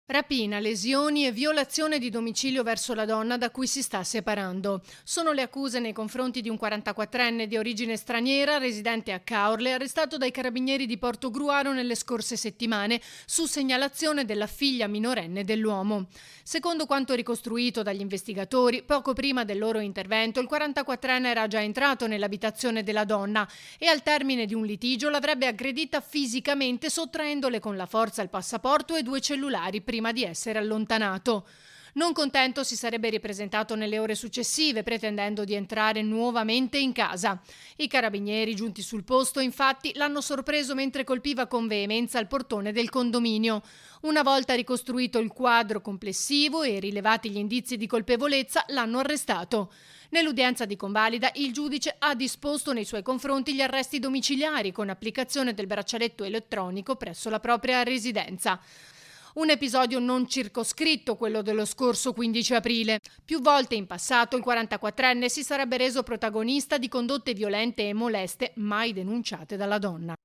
Rapina, lesioni e violazione di domicilio verso la donna da cui si sta separando. Sono le accuse nei confronti di un 44enne di origine straniera, residente a Caorle, arrestato dai carabinieri di Portogruaro nelle scorse settimane su segnalazione della figlia minorenne dell'uomo. Secondo quanto ricostruito dagli investigatori, poco prima del loro intervento, il 44enne era già entrato nell'abitazione della donna e al termine di un litigio l'avrebbe aggredita fisicamente sottraendole con la forza il passaporto e due cellulari prima di essere allontanato. Non contento, si sarebbe ripresentato nelle ore successive, pretendendo di entrare nuovamente in casa. I carabinieri, giunti sul posto, infatti, l'hanno sorpreso mentre colpiva con veemenza il portone del condominio. Una volta ricostruito il quadro complessivo e rilevati gli indizi di colpevolezza, l'hanno arrestato. Nell'udienza di convalida, il giudice ha disposto nei suoi confronti gli arresti domiciliari con applicazione del braccialetto elettronico presso la propria residenza. Un episodio non circoscritto, quello dello scorso 15 aprile. Più volte in passato il 44enne si sarebbe reso protagonista di condotte violente e moleste mai denunciate dalla donna.